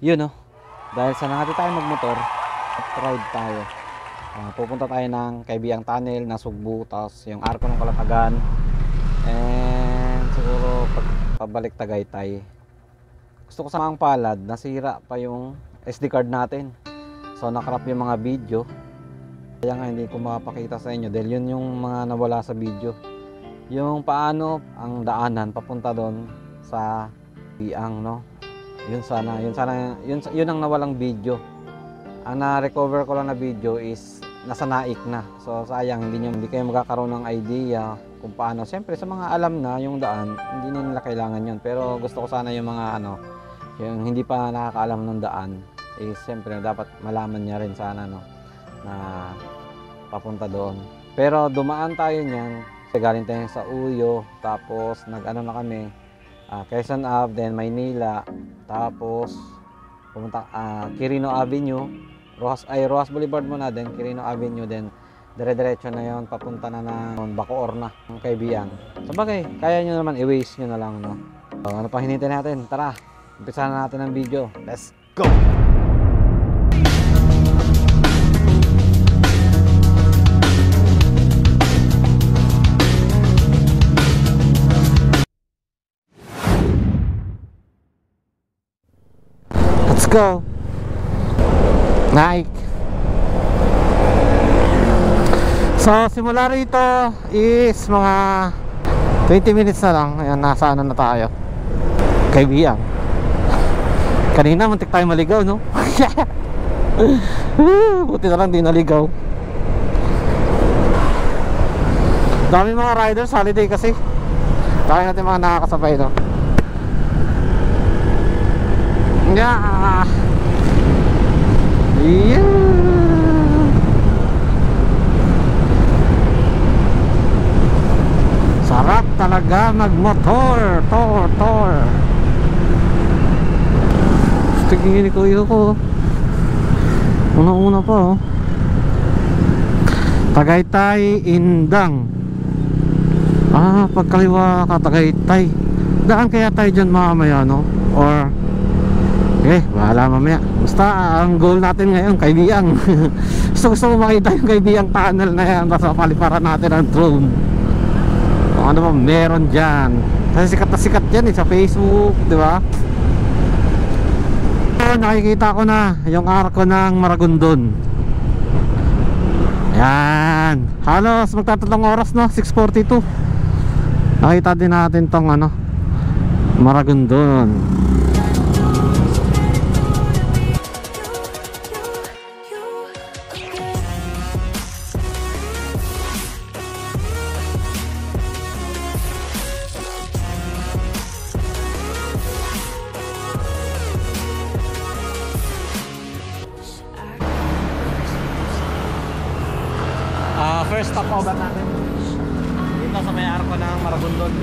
Yun, no? Dahil sa nangati tayo magmotor, ride tayo. Pupunta tayo ng Kaibiyang Tunnel, ng Sugbo, tapos yung Arco ng Kalatagan, and siguro pabalik Tagaytay. Gusto ko sa mga palad, nasira pa yung SD card natin. So nakrap yung mga video. Kaya nga hindi ko mapakita sa inyo dahil yun yung mga nawala sa video. Yung paano ang daanan papunta doon sa Biang, no? Yun ang nawalang video. Ang na-recover ko lang na video is nasa Naik na. So sayang hindi kayo magkakaroon ng idea kung paano. Siyempre sa mga alam na yung daan, hindi na nila kailangan yun. Pero gusto ko sana yung mga yung hindi pa nakakaalam ng daan, siyempre dapat malaman niya rin sana, no, na papunta doon. Pero dumaan tayo niyan, galing tayo sa Uyo, tapos nag-ano na kami, Quezon Ave, then Maynila, tapos pumunta Quirino Avenue, Rojas Boulevard muna, then Quirino Avenue, then dire-diretso na yon papunta na ng Bacoor na, ng Kaibiyang. Sabagay, kaya nyo naman, i-waste nyo na lang, no. So, ano pa hinintay natin? Tara, umpisahan na natin ang video. Let's go! Let's go! Nike! So, simula rito is mga 20 minutes na lang. Ayan, nasa ano na tayo, Kaibiyang. Kanina muntik tayo maligaw, no? Buti na lang di naligaw. Dami mga riders, holiday kasi. Tayo natin mga nakakasabay, no? Yeah. Sarap talaga magmotor. Tor. Tingin ni kuya ko. Una-una pa, oh. Tagaytay, Indang. Pagkaliwa ka Tagaytay. Daan kaya tayo dyan mamaya, no? Or bahala mamaya. Basta ang goal natin ngayon, Kaibiyang. Gusto ko makita yung Kaibiyang Tunnel na yan. Basta paliparan natin ang drone. Kung ano ba meron dyan. Kasi sikat na sikat yan sa Facebook, di ba? Nakikita ko na yung arko ng Maragondon. Yan. Halos magtatatlong oras, no? 6:42. Nakita din natin tong Maragondon. First stopover natin dito sa may arko ng Maragondon.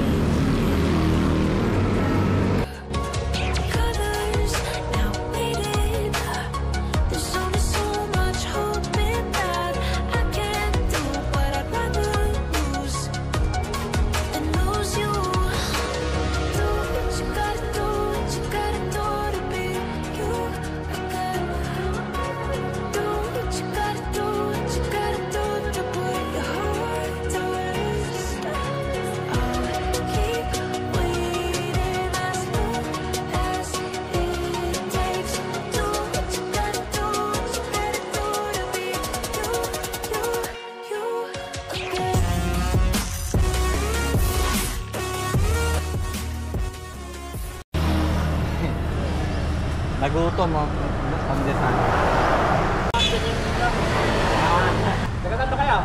Nagutom, oh. Pamdesan. Nagkakanta kayo?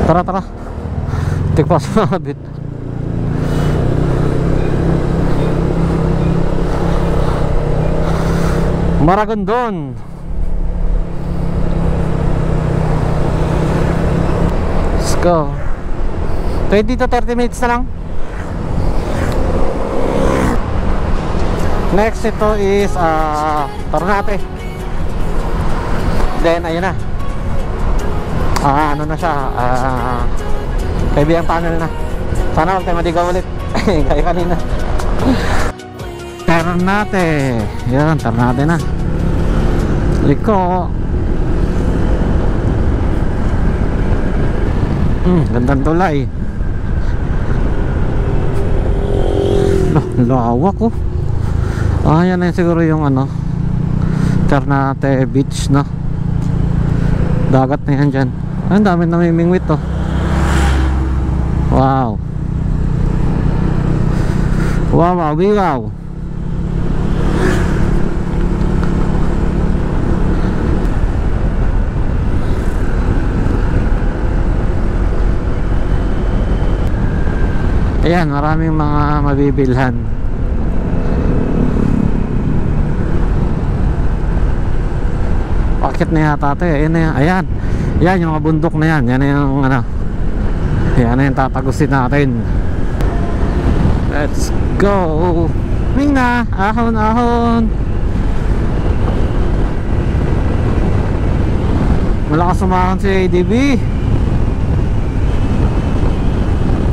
Tara. Tikpas mo na bit. Maragondon. Let's go. 20 to 30 minutes na lang. Next ito is Ternate. Then ayun na. ano na siya, Kaibigang Tunnel na. Sana huwag tayo madigaw ulit. Kaya kanina. Ternate. Yan, Ternate na. Liko. Gandang tulay. Lawak oh. Yan na siguro yung ano, Ternate Beach, no? Dagat na yan dyan. Ang dami namimingwit oh. Wow. Wow, wow, wow. Ayan, maraming mga mabibilhan. Pakit na yata ito eh. Ayan na yan. Ayan. Ayan yung mga bundok na yan. Yan na yung ano. Yan na yung tatagusin natin. Let's go. Ming na. Ahon, ahon. Malakas sumahon si ADB.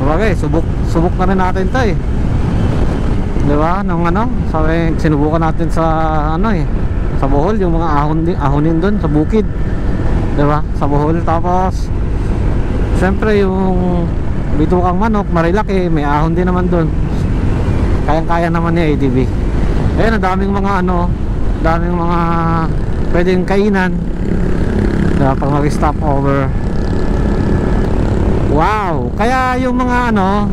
Bagay, subok na rin natin ito eh. Diba? Nung ano, sabi, sinubukan natin sa ano eh, sa Bohol, yung mga ahonin doon sa bukid. Diba? Sa Bohol. Tapos syempre yung bitukang manok, marilaki, may ahon din naman doon. Kayang-kaya naman ni ADB. Ayun, ang daming mga ano, daming mga pwedeng kainan. Diba? Pag mag-stop over. Wow, kaya yung mga ano,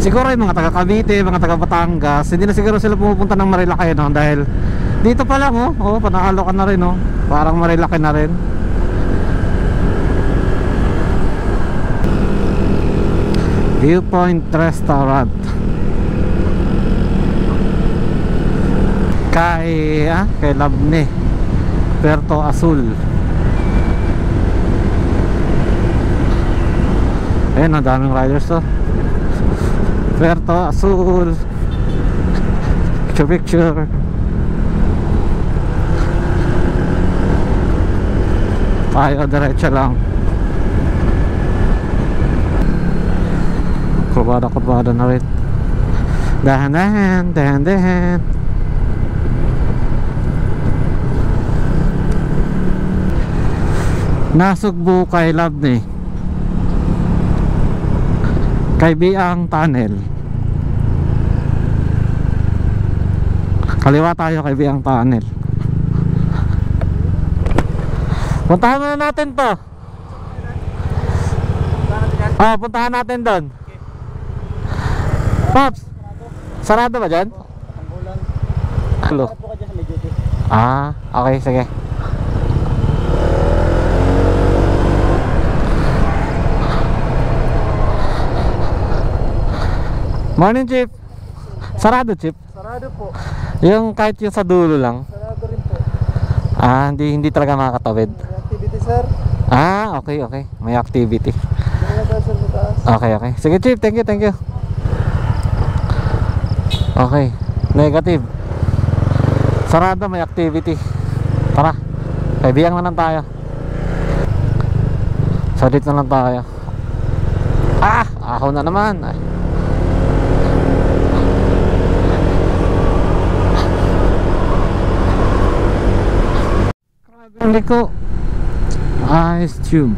siguro yung mga taga Cavite, mga taga Batangas, hindi na siguro sila pumupunta ng Marilaki, no? Dahil dito pa lang panalo ka na rin, no? Parang Marilaki na rin. Viewpoint Restaurant kay Labne, Puerto Azul. Ayan, ang daming riders to. Puerto Azul. Picture picture. Tayo diretso lang. Kurbada na rin. Dahan-dahan. Nasugbu kay Labne. Kaibiang Tunnel. Kaliwa tayo, Kaibiang Tunnel. Puntahan na natin to. Puntahan natin doon. Pops, sarado ba dyan? Hello. Okay, sige. Morning, Chief. Sarado, Chief? Sarado po. Yung kahit yung sa dulo lang? Sarado rin po. Hindi talaga makakatawid. May activity, sir. Okay. May activity. Okay. Okay. Sige, Chief. Thank you. Okay. Negative. Sarado, may activity. Tara. Kaibigan na lang tayo. Salit na lang tayo. Ako na naman. Ang liko. Ice tube.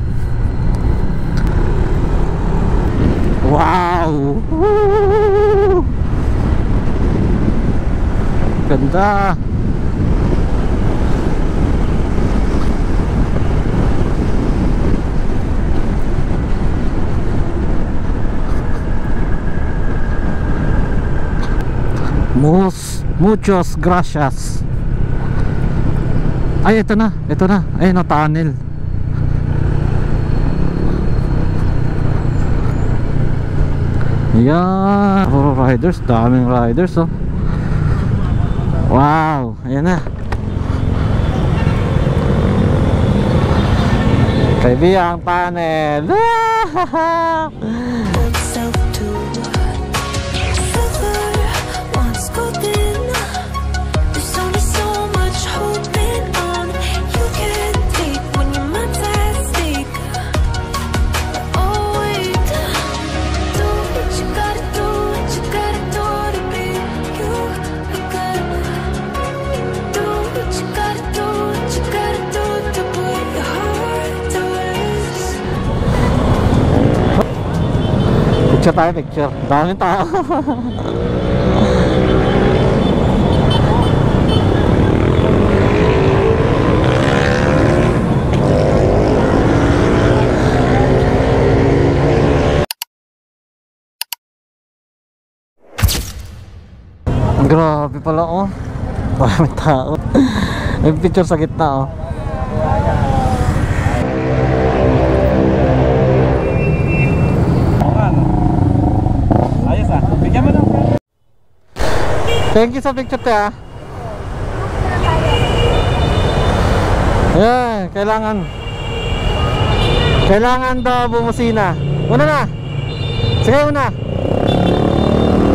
Wow. Woo! Ganda. Muchos gracias. Ay, ito na. Ayun na, tunnel. Ayan. Puro riders. Daming riders, oh. Wow. Ayan na. Kaibiang Tunnel. Picture tayo, picture. Daming tao. Grabe pala oh. Maraming tao. May picture sa gitna oh. Ayos ah. Bigyan mo lang. Thank you sa picture te ah. Yeah, kailangan daw bumusina. Una na. Sige una.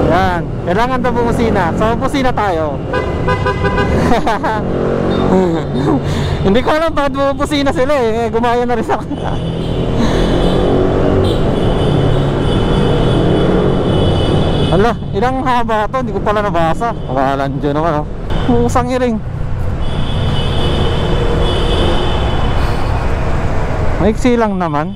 Yan, kailangan daw bumusina. So busina tayo. Hindi ko alam bakit bumubusina sila eh. Gumaya na rin ako. Hala, ilang haba to? Hindi ko pala nabasa. Kawalan dyan naman oh. Usang iring. Maiksi lang naman.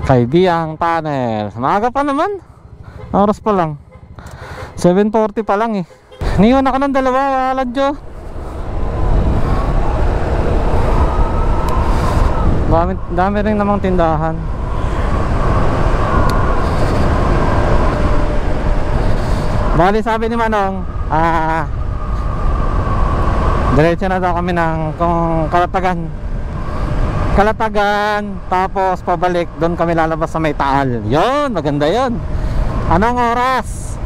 Kaibiyang Tunnel. Maaga pa naman. Oras pa lang 7:40 pa lang eh. Niyon ako ng dalawa. Waladyo. Dami rin namang tindahan. Bali sabi ni Manong diretso na daw kami ng Kalatagan, tapos pabalik doon kami lalabas sa may Taal. Yun, maganda yun. Anong oras?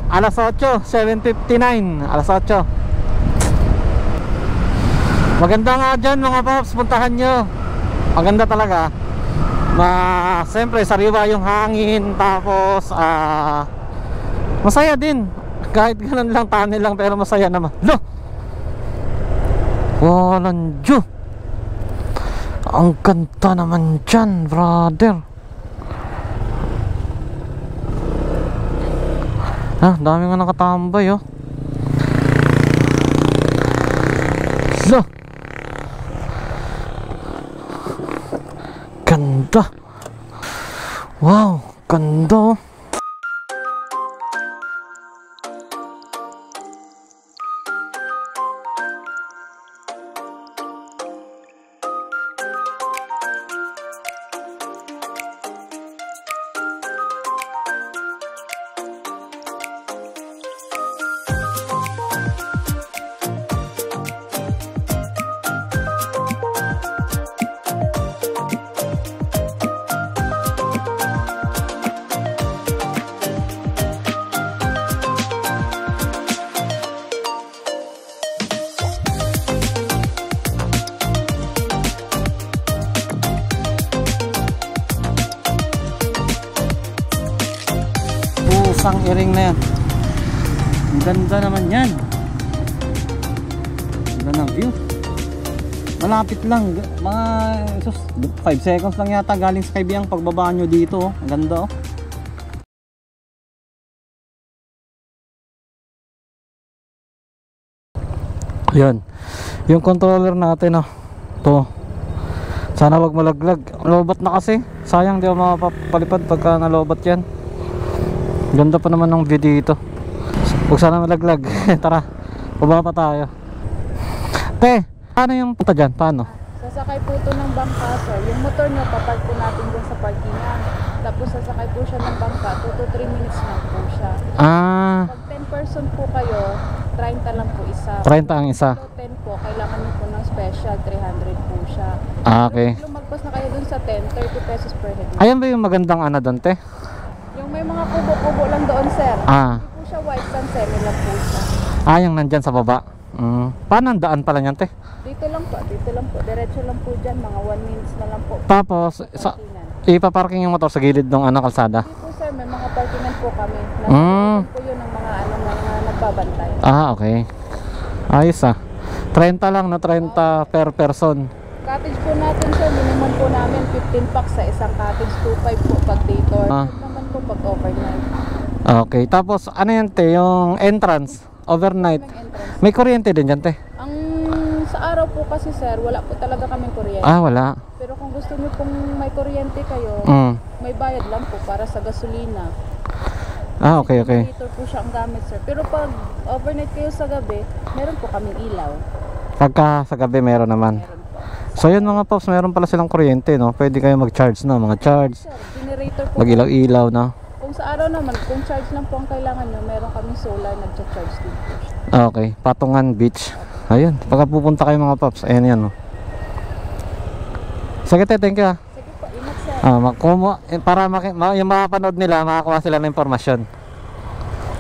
Alas 8, 7:59. Alas 8. Maganda nga dyan mga paps, puntahan nyo. Maganda talaga. Siyempre sariwa yung hangin. Tapos masaya din. Kahit ganun lang, tunnel lang, pero masaya naman. Lo! Walang Diyo. Ang ganda naman dyan, brother. Dami nga nakatambay oh. Lo! Ganda. Wow, ganda oh. Pusang iring na yan. Ang ganda naman yan. Ganda ng view. Malapit lang. Mga 5 seconds lang yata galing sa Kaibiyang pagbaba nyo dito. Ang ganda oh. Yan. Yung controller natin oh. To. Sana wag malaglag. Lobat na kasi. Sayang di ako makapalipad pagka nalobat yan. Ganda pa naman ng view dito. Huwag sana malaglag. Tara, baba pa tayo. Te, paano yung punta dyan? Paano? Sasakay po ito ng bangka, sir. Yung motor nyo, papark po natin dyan sa parkingan. Tapos sasakay po siya ng bangka, 2 to 3 minutes lang po siya. Pag 10 person po kayo, 30 lang po isa. 30 ang isa. Kung 10 po, kailangan nyo po ng special, 300 po siya. Okay. Kung lumagpas na kayo dun sa 10, 30 pesos per head. Ayan ba yung magandang ano doon, te? Yung may mga kubo-kubo lang doon, sir. Hindi po siya white sand, semi lang po siya. Yung nandyan sa baba. Paano ang daan pala niyan, te? Dito lang po. Diretso lang po dyan, mga 1 minutes na lang po. Tapos, ipaparking yung motor sa gilid ng kalsada? Hindi po, sir, may mga parkingan po kami. Nasa po yun ng mga nagbabantay. Okay. Ayos 30 lang na 30 per person. Cottage po natin, sir, minimum po namin 15 packs sa isang cottage, 2.5 po pag day tour. Naman po pag overnight. Okay, tapos ano yan, te? Yung entrance, overnight. May kuryente din dyan, te? Ang araw po kasi sir, wala po talaga kaming kuryente. Ah, wala. Pero kung gusto niyo pong may kuryente kayo, may bayad lang po para sa gasolina. Ah, okay. Generator po siya ang gamit sir. Pero pag overnight kayo sa gabi, meron po kaming ilaw. Pagka sa gabi meron naman. Meron po. So yun mga pops, meron pala silang kuryente, no? Pwede kayo mag-charge na, mga charge. Sir, generator po. Mag-ilaw-ilaw, no? Kung sa araw naman, kung charge lang po ang kailangan nyo, meron kaming solar, nagcha-charge din po siya. Ah, okay, Patungan Beach. Ayun, pagka pupunta kayo mga pops, ayan yan, no? Sige, thank you. Sige po, ingat sir. Para yung makapanood nila, makakuha sila ng impormasyon.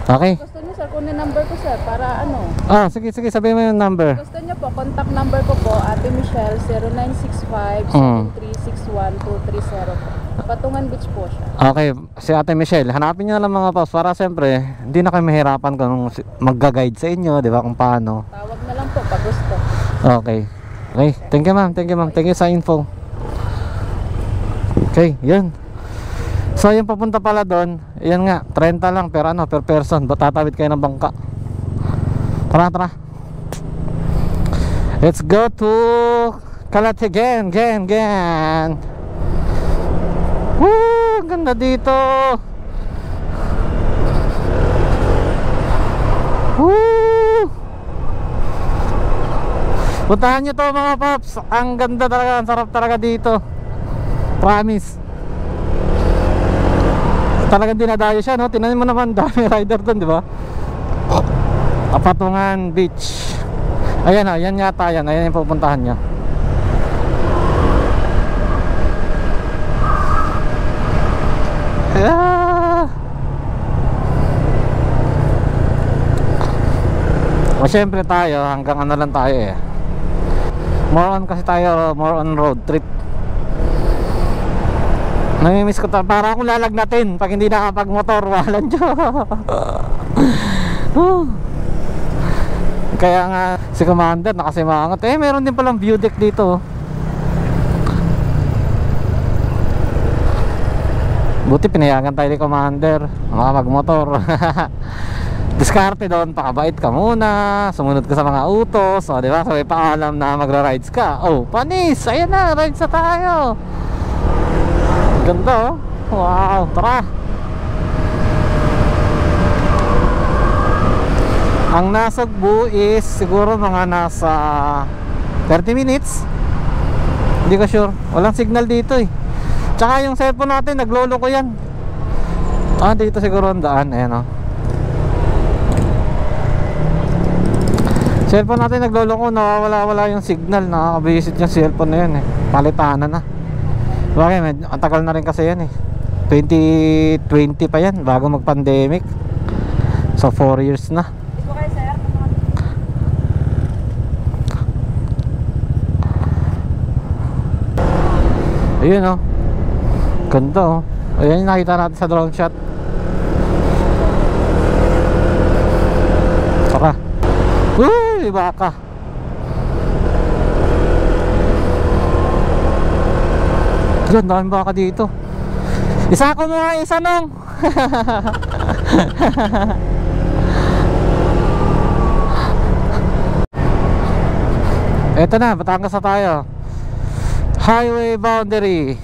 Okay? Gusto nyo sir, kunin number ko sir, para ano? Ah, sige, sabihin mo yung number. Gusto nyo po, contact number ko po, Ate Michelle, 0965-7361230 po. Patungan Beach po siya. Okay, si Ate Michelle, hanapin nyo lang mga pops para siyempre, hindi na kayo mahirapan kung magga-guide sa inyo, di ba, kung paano. Tawag na lang po pag gusto. Okay. Okay, thank you ma'am, thank you sa info. Okay, yun. So yung papunta pala doon, yan nga, 30 lang per person, tatawid kayo ng bangka. Tara. Let's go to Calatagan, again. Woo, ang ganda dito. Woo! Puntahan nyo to mga paps. Ang ganda talaga, ang sarap talaga dito. Promise. Talagang dinadayo siya, no? Tingnan mo naman, dami rider doon, di ba? Patungan Beach. Ayan, oh, yan yata yan. Ayan yung pupuntahan nyo. O syempre tayo, hanggang ano lang tayo eh. More on road trip. Namimiss ko para akong lalagnatin pag hindi nakapag-motor, walang Diyo. Kaya nga si Commander nakasimangot. Meron din palang view deck dito. Buti pinayagan tayo ni Commander makapag-motor. Diskarte doon, pakabait ka muna, sumunod ka sa mga utos, o diba, sabay paalam na magra-rides ka. Oh, panis, ayan na, rides na tayo. Ganda, oh. Wow, tara. Ang Nasugbu is siguro mga nasa 30 minutes. Hindi ko sure, walang signal dito eh. Tsaka yung cellphone natin, naglolo ko yan. Dito siguro ang daan, ayan oh. Cellphone natin naglolo ko, nawawala yung signal, nakakabisit yung cellphone na yun eh. Palitanan na. Bakit? Ang tagal na rin kasi yan eh. 2020 pa yan, bago mag-pandemic. So 4 years na. Ito kayo sir? Ayun oh. Ganda oh. Ayan yung nakita natin sa drone shot. Saka uy, baka. Diyan, daming baka dito. Isa ko mga isa nung. Eto na, Batangas na tayo. Highway boundary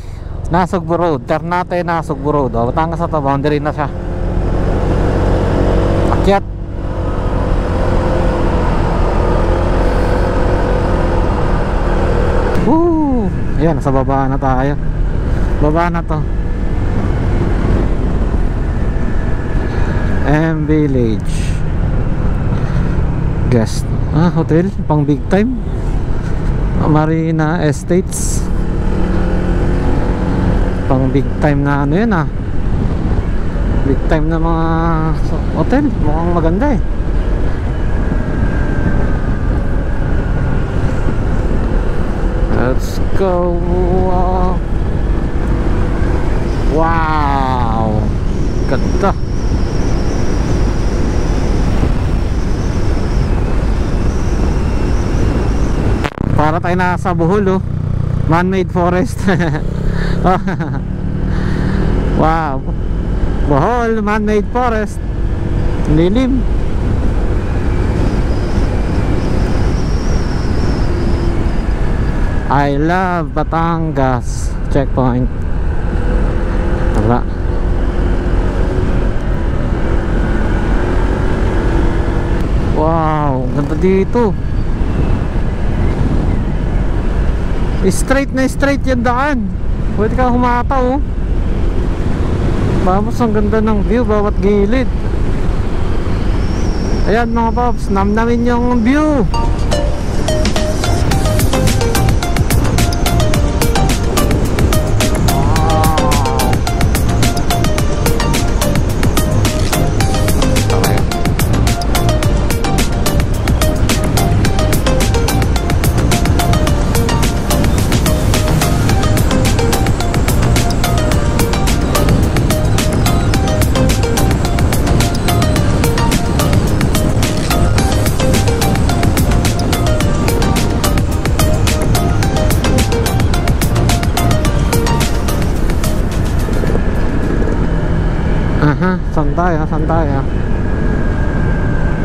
Nasugbu Road, Ternate Nasugbu Road. Batangas na to, boundary na siya. Akyat. Ayan, sa baba na tayo. Baba na to. M Village Guest. Hotel, pang big time. Marina Estates. Pang big time na ano yun big time na mga hotel. Mukhang maganda eh. Let's go. Wow, ganda. Para tayo nasa Bohol oh. Man-made forest. Wow, Bohol man-made forest. Lilim. I love Batangas checkpoint. Tara. Wow, ganda dito. Straight na straight yung daan. Pwede ka humataw, oh. Vamos, ang ganda ng view bawat gilid. Ayan mga paps, namnamin yung view. Aha, saan tayo?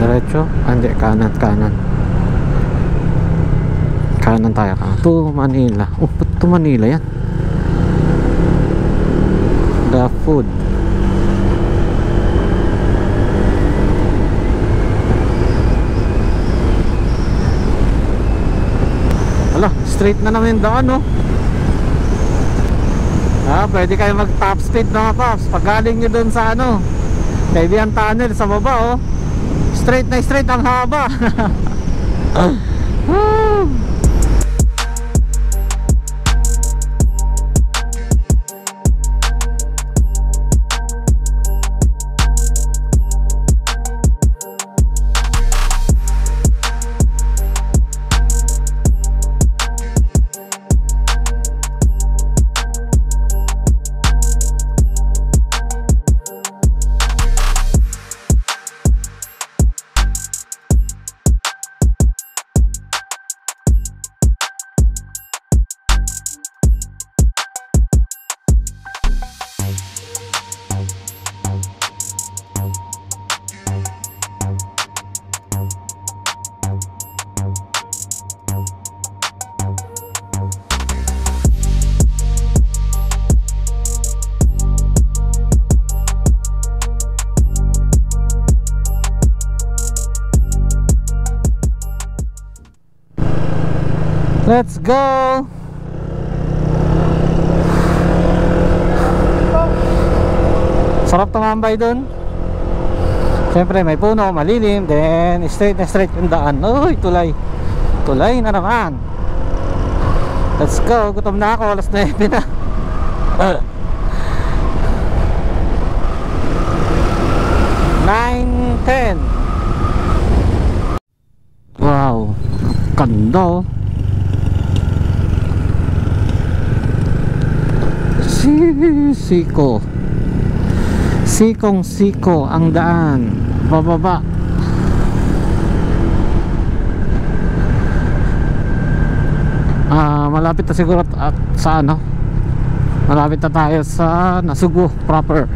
Diretso? Hindi, kanan. Kanan tayo ka. To Manila. Oh, ba't to Manila yan? The food. Ala, straight na naman yung daan, oh. Pwede kayo mag top speed mga paps. Pag galing nyo dun sa ano, Kaibiang Tunnel sa baba, oh. Straight na straight ang haba. Let's go! Sarap tumambay dun. Siyempre may puno, malilim. Then straight na straight yung daan. Uy, tulay. Tulay na naman. Let's go, gutom na ako. Alas 9 na. 9:10. Wow, ganda, oh. Siko Sikong ang daan bababa. Malapit na siguro at sa ano, malapit na tayo sa Nasugbu proper.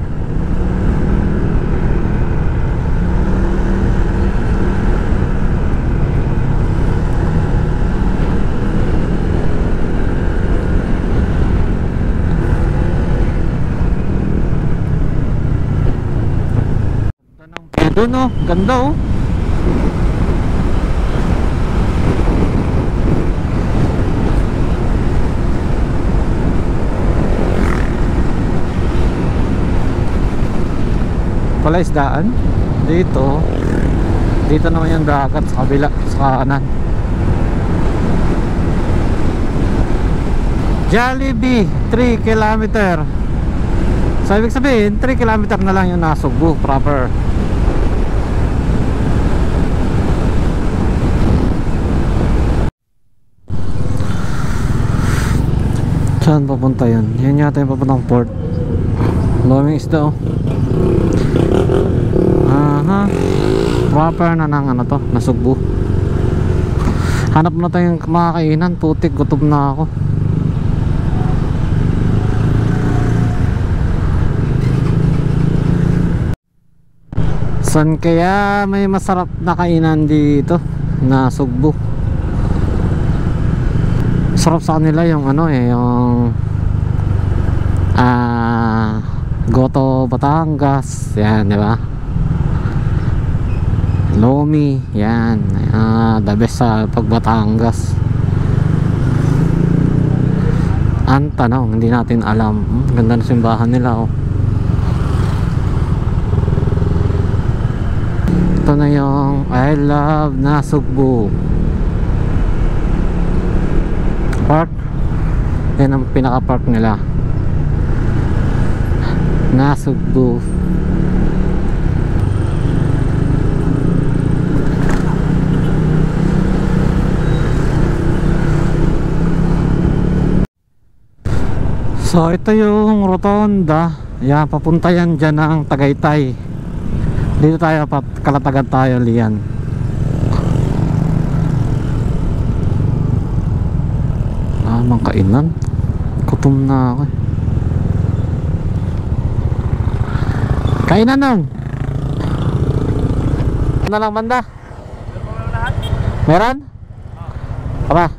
Doon, oh, ganda, oh. Pala isdaan dito naman yung dagat sa kabila, sa kanan. Jollibee 3 kilometer. So ibig sabihin 3 kilometer na lang yung Nasugbu proper. Saan papunta yun? Yan yata yung papuntang port. Luming isda, oh. Aha. Proper na ng ano to, Nasugbu. Hanap na tayong makakainan. Putik, gutom na ako. Saan kaya may masarap na kainan dito? Nasugbu. Sarap sa kanila yung ano yung Goto Batangas, yan, di ba? Lomi, yan, the best sa pag Batangas. Ang tanong, hindi natin alam. Ganda ng simbahan nila, oh. Ito na yung I Love Nasugbu Park. Yan ang pinaka park nila, Nasugbu. So ito yung rotonda. Yan, papunta yan dyan ng Tagaytay. Dito tayo, Kalatagan tayo, Lian. Mga kainan. Gutom na ako. Kainan nang. Ano lang banda? Meron? Tara.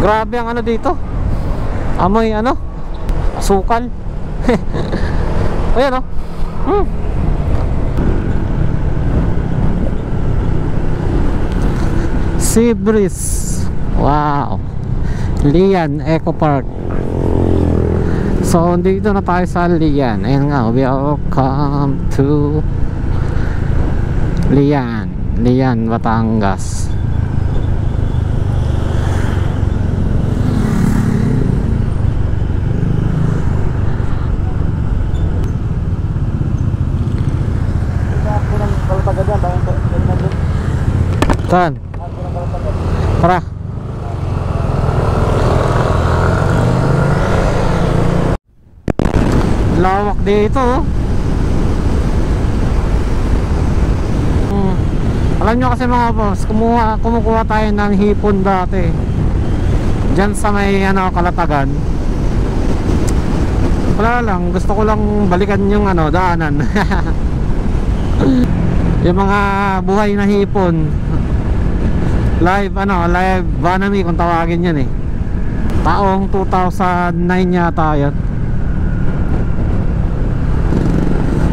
Grabe ang ano dito. Amoy ano? Sukal. Ayan, oh. Sea breeze. Wow. Lian Eco Park. So dito na tayo sa Lian. Ayan nga, welcome to Lian, Batangas. Saan? Tara. Lawak dito, oh. Alam nyo kasi mga boss, kumukuha tayo ng hipon dati diyan sa may ano, Kalatagan. Wala lang, gusto ko lang balikan yung ano, daanan. Yung mga buhay na hipon. Live Vanami kung tawagin yan, eh. Taong 2009 yata yun.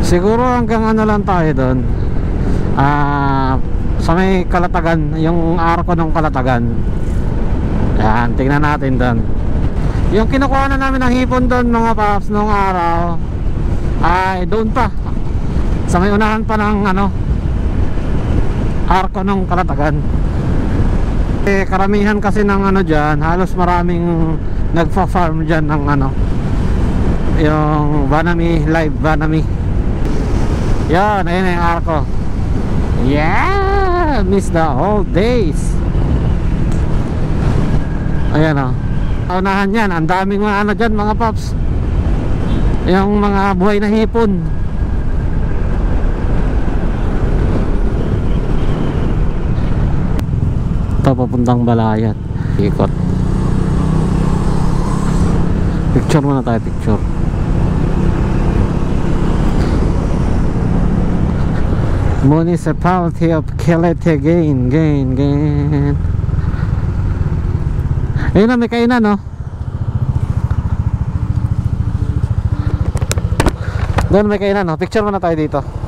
Siguro hanggang ano lang tayo doon, sa may Kalatagan, yung arko ng Kalatagan. Yan, tingnan natin doon. Yung kinukuha na namin ng hipon doon mga paps nung araw, ay doon pa sa may unahan pa ng ano, arko ng Kalatagan. Karamihan kasi ng ano dyan, halos maraming nagfa-farm dyan ng ano, yung Vanami, live Vanami. Yan, ayun yung arko. Yeah, miss the old days. Ayan, o, unahan yan, ang daming mga ano dyan mga paps, yung mga buhay na hipon. Ito papuntang Balayat, ikot. Picture muna tayo, picture. Municipality of Kelete gain. Ayun na, may kainan, no? Doon may kainan, no? Picture muna tayo dito.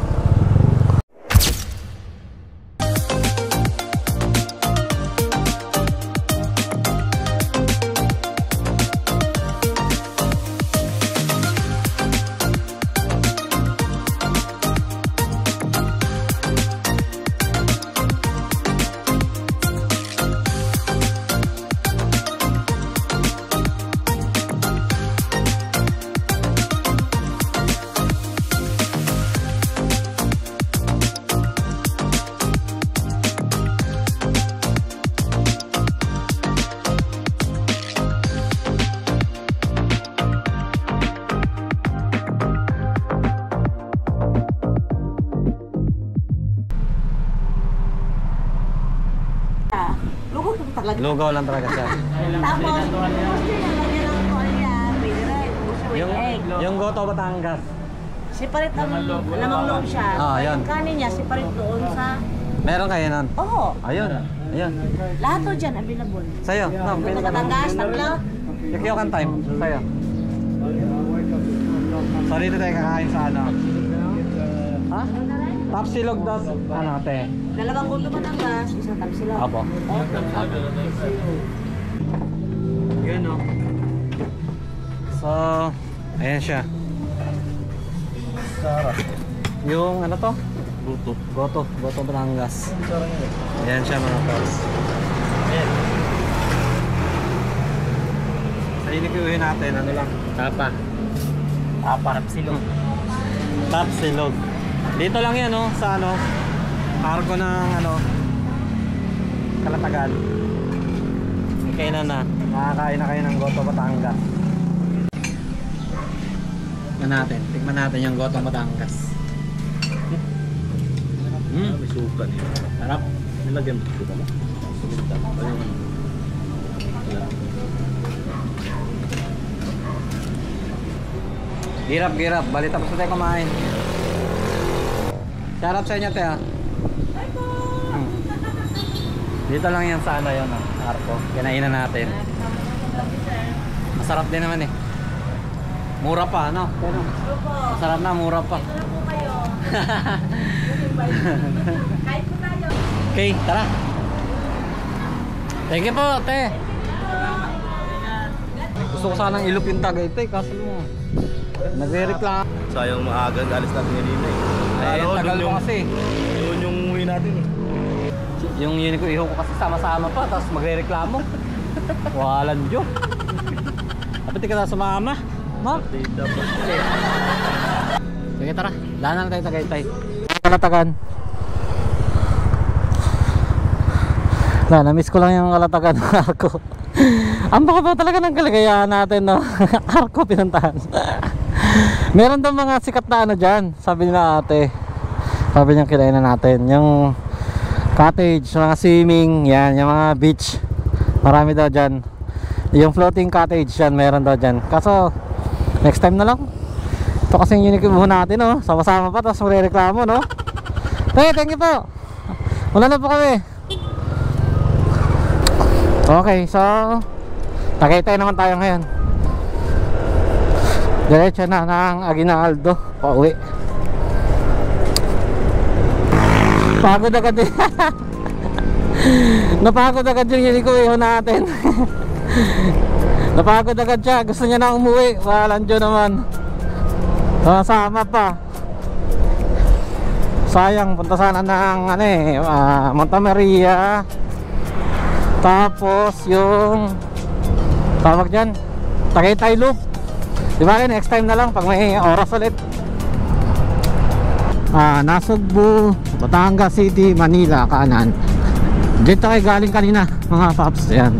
Lugaw lang talaga siya. Tapos, nilagyan ng kolya, pwede rin. Yung Goto Batangas. Separate ang lamang loob siya. Ah, yan. Ang kanin niya, separate doon sa... Meron kayo nun? Oo. Ayun. Ayun. Lahat to dyan, available. Sa'yo. No, Doon sa Batangas, tatlo. Yakiyokan time. Sa'yo. So dito tayo kakain sa ano? Ha? Tapsilog daw. Ano te? Dalawang gusto Batangas, isang tapsilog. Apo. Yun o. So, ayan siya. Sarap. Yung ano to? Luto. Goto Batangas. Sarap niya. Ayan siya mga pals. Ayan. Sa inikiuhin natin, ano lang? Tapa. Tapsilog. Tapsilog. Dito lang yan no, sa ano, arko ng ano, Kalatagan. Kainan na. Nakakain na kayo ng Goto Batangas. Tikman natin yung Goto Batangas. May suka niya. Sarap. Nilagyan mo suka mo? Suminta. Girap. Bali tapos na tayo kumain. Shoutout sa inyo te ha. Dito lang yan sa ano yun arko. Kinainan natin. Masarap din naman eh. Mura pa ano? Pero masarap na, mura pa. Okay, tara. Thank you po, te. Gusto ko sanang ilup yung Tagaytay kaso mo nagre-reklamo. Sayang maagang alis natin kanina eh. Ay, tagal ko kasi. Yun yung uwi natin eh. Yung yun ko iho ko kasi sama-sama pa tapos magre-reklamo. Walang Diyo. Dapat di ka na sumama. No? Sige tara, daanan na tayo Tagaytay. Kalatagan. Na-miss ko lang yung Kalatagan ng arko. Ang baka ba talaga ng kaligayahan natin no? Arko pinuntahan. Meron daw mga sikat na ano dyan. Sabi nila ate. Sabi niya kinainan natin yung cottage, mga swimming, yan, yung mga beach. Marami daw dyan. Yung floating cottage yan, meron daw dyan. Kaso next time na lang. Ito kasing unique natin no? Sama-sama pa tapos magre-reklamo no? Hey, thank you po. Wala na po kami. Okay, so Tagaytay naman tayo ngayon. Diretso na ng Aguinaldo pauwi. Pagod agad eh. Napagod agad yung hinikuiho natin. Napagod agad siya. Gusto niya na umuwi. Walang Diyo naman. Sama pa. Sayang, punta sana ng ano eh, Monta Maria. Tapos yung tawag dyan, Tagaytay Loop. Diba next time na lang pag may oras ulit. Nasugbu, Batangas City, Manila, kanan. Dito tayo galing kanina mga paps. Ayan,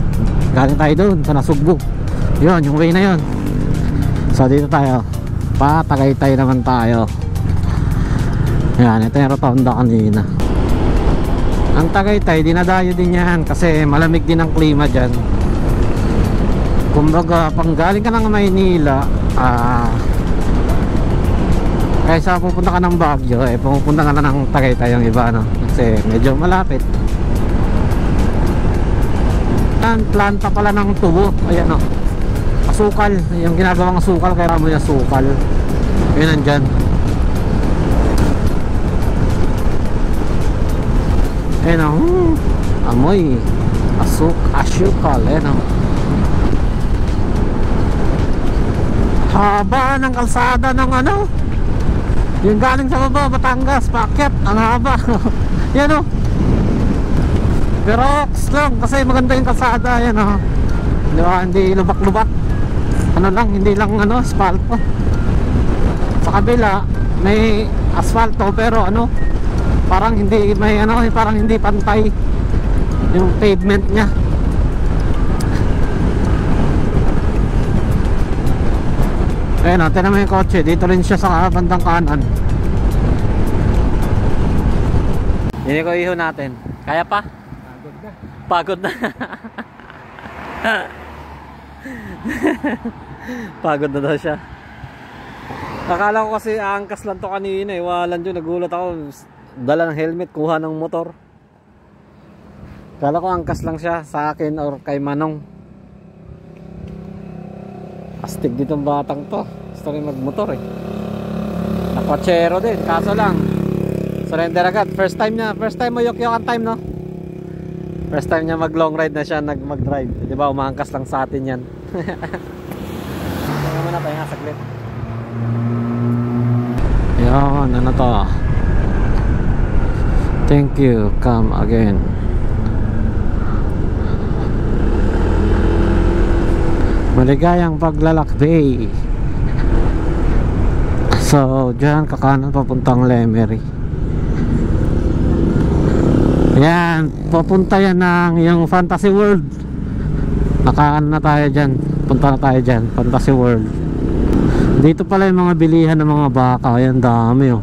galing tayo doon sa Nasugbu. Yun, yung way na yun. So dito tayo, pa Tagaytay naman tayo. Ayan, ito yung rotonda kanina. Ang Tagaytay, dinadayo din yan kasi malamig din ang klima dyan. Kumbaga, pang galing ka ng Maynila, kaysa pupunta ka ng Baguio, pupunta ka na ng Tagaytay yung iba, no? Kasi medyo malapit. Planta pala ng tubo, ayan no, asukal, yung ginagawang asukal, kaya mo yung asukal. Yun nandyan. Ayan o, amoy asukal, ayan o. Haba ng kalsada ng ano, yung galing sa baba, Batangas, paakyat, ang haba. Yan o. Pero lang, kasi maganda yung kalsada, yan o. Diba, hindi lubak-lubak. Ano lang, hindi lang ano, asfalto. Sa kabila, may asfalto, pero ano, parang hindi, may ano, parang hindi pantay yung pavement niya. Ayan o, tinan mo yung kotse. Dito rin siya sa bandang kanan. Hindi ko iho natin. Kaya pa? Pagod na. Pagod na daw siya. Akala ko kasi angkas lang to kanina eh. Walang dyan, nagulat ako. Dala ng helmet, kuha ng motor. Akala ko angkas lang siya sa akin or kay Manong. Astig ditong batang to. Gusto rin magmotor eh. Nakwachero din, kaso lang surrender agad. First time mo yok-yok ang time, no? First time niya mag long ride na siya mag-drive. Di ba, umaangkas lang sa atin yan. Tingnan mo na tayo nga saglit. Yan, ano to? Thank you, come again. Maligayang paglalakbay. So, dyan kakanan papuntang Lemery. Yan, papunta yan ng yung Fantasy World. Nakaan na tayo dyan. Punta na tayo dyan, Fantasy World. Dito pala yung mga bilihan ng mga baka. Ayan, dami oh.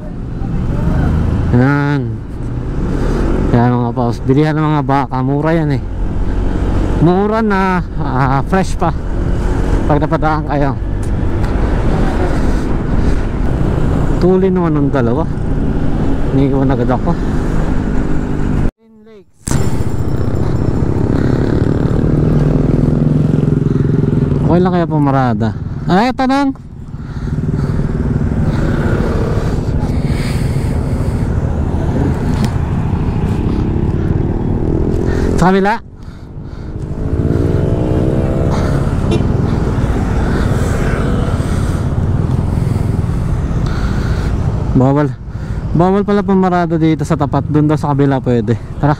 Yan. Yan mga paus, bilihan ng mga baka. Mura yan eh. Mura na fresh pa pag napadaan kayo. Tuloy naman ng dalawa. Iniiwan agad ako. Twin Lakes. Okay lang kaya pumarada. Ay, tanong. Sa kabila. Bawal pala pumarada dito sa tapat. Doon daw sa kabila pwede. Tara.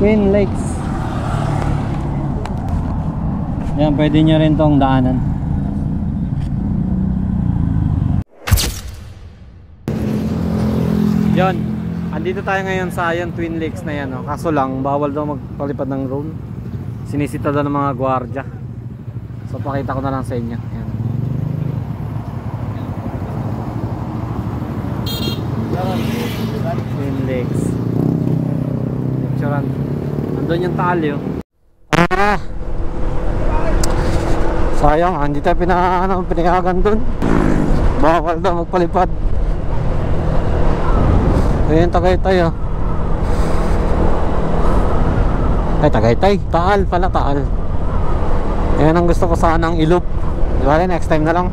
Twin Lakes. Yan, pwede nyo rin tong daanan. Yon, andito tayo ngayon sa yan Twin Lakes na yan, no? Kaso lang bawal daw magpalipad ng drone. Sinisita daw ng mga gwardiya. So pakita ko na lang sa inyo. Yan. Twin Lakes. Picturean. Nandun yung talyo. Sayang, hindi tayo pinayagan dun. Bawal daw magpalipad. Ayan, Tagaytay oh. Ay, Tagaytay, Taal pala, Taal. Ayan ang gusto ko sanang iloop. Diba, next time na lang.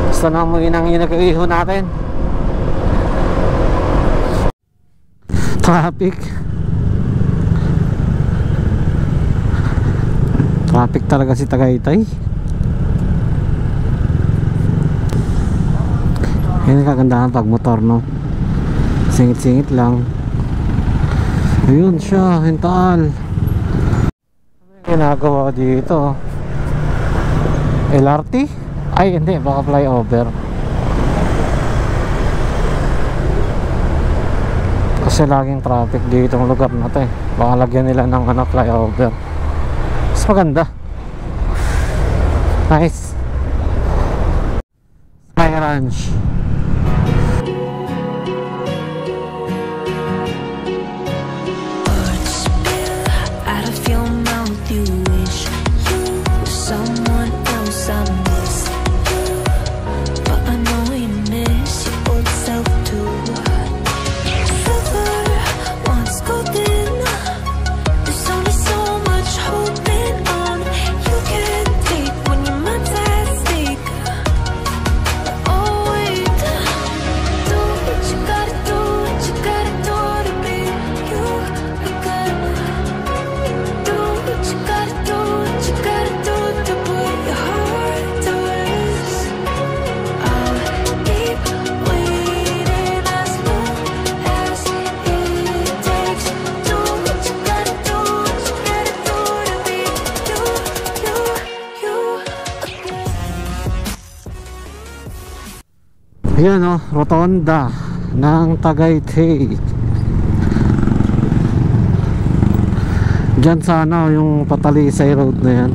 Gusto na mo inang inag-iho natin. Traffic talaga si Tagaytay. Yan ang kagandahan pag motor, no? Singit-singit lang. Ayun siya, Hintaal. Ano yung ginagawa dito? LRT? Ay hindi, baka flyover. Kasi laging traffic dito ang lugar na to eh. Baka lagyan nila ng flyover. Mas maganda. Nice. Sky Ranch. Ayan o, rotonda ng Tagaytay. Diyan sana yung Patalisay Road na yan.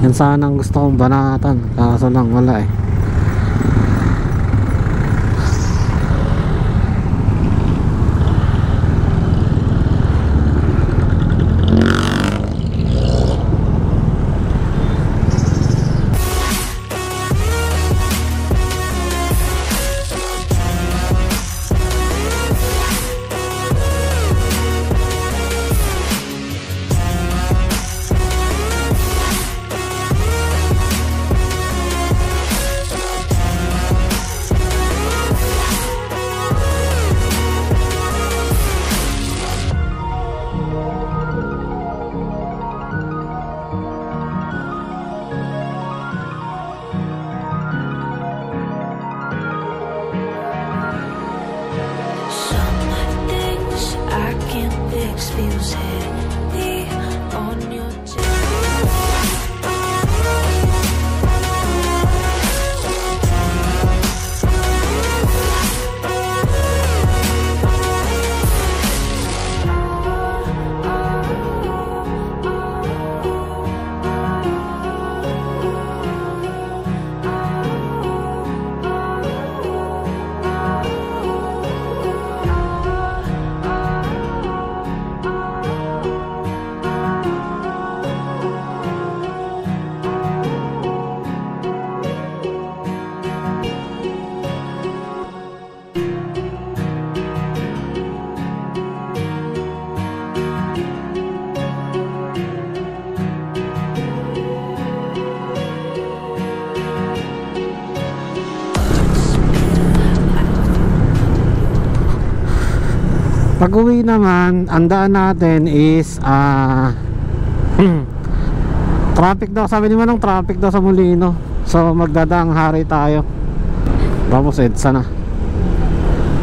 Yan sana ang gusto kong banatan, kaso lang wala eh. Feels heavy on your chest. Pag uwi naman, ang daan natin is traffic daw, sabi ni Manong traffic daw sa Molino. So magdadaang hari tayo. Tapos EDSA na.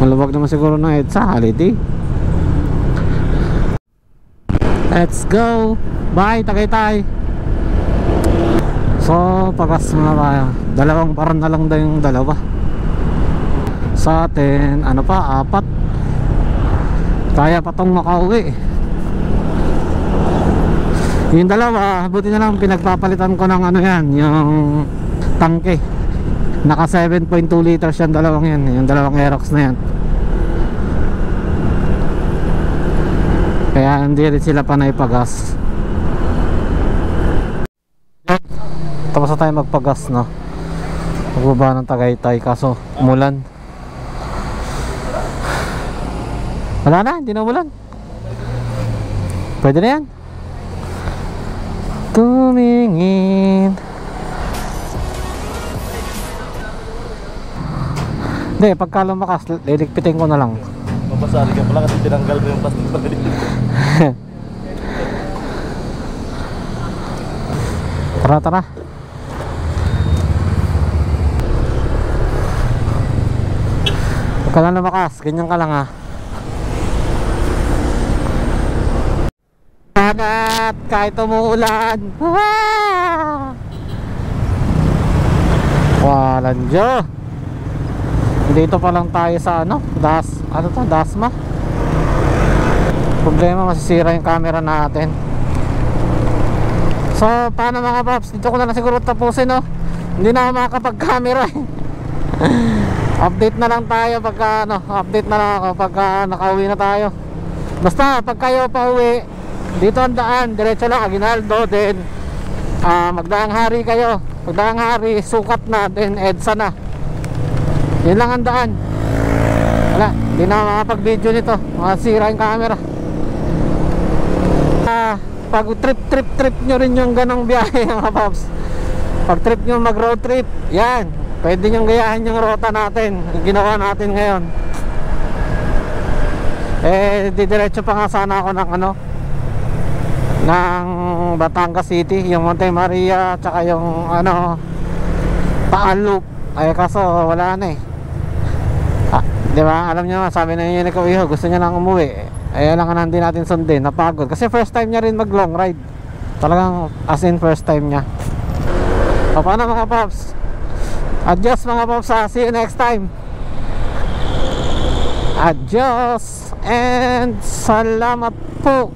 Maluwag naman siguro ng EDSA, holiday. Let's go! Bye Tagaytay! So pagas mga tayo. Dalawang paran na lang daw yung dalawa. Sa atin, ano pa, 4. Kaya pa tong makauwi. Yung dalawa, buti na lang pinagpapalitan ko ng ano yan, yung tangke. Naka 7.2 liters yan, dalawang yan, yung dalawang Aerox na yan. Kaya hindi rin sila panay pagas. Tapos na tayo magpagas, no? Magbaba ng Tagaytay, kaso umulan. Wala na, hindi na umulan. Pwede na yan. Tumingin. Hindi, pagka lumakas, liligpitin ko na lang. Mapasali ka pala kasi tinanggal mo yung plastic pa rin. Tara, tara. Pagka lang lumakas, ganyan ka lang ha. At kahit umuulan. Walang Diyo. Dito pa lang tayo sa ano to, Dasma. Problema, masisira yung camera natin. So paano mga paps, dito ko na lang siguro tapusin, no? Hindi na ako makakapag-camera eh. Update na lang tayo pagka update na lang ako pagka nakauwi na tayo. Basta pag kayo pa uwi, dito ang daan, diretso lang Aguinaldo, then magdaang hari kayo. Magdaang hari, sukat na, then EDSA na. Yun lang ang daan. Wala, hindi na makapag-video nito, makasira yung camera. Pag trip nyo rin yung ganong biyahe mga paps, pag trip nyo mag road trip, yan, pwede nyo gayahin yung rota natin, yung ginawa natin ngayon. Didiretso pa nga sana ako ng ng Batangas City, yung Monte Maria tsaka yung Paan Loop. Ay kaso wala na eh. Di ba? Alam niyo, sabi na yun ko, gusto niya nang umuwi. Ay lang na hindi natin sundin, napagod kasi first time niya rin mag long ride. Talagang as in first time niya. O paano mga paps? Adios mga paps, see you next time. Adios and salamat po.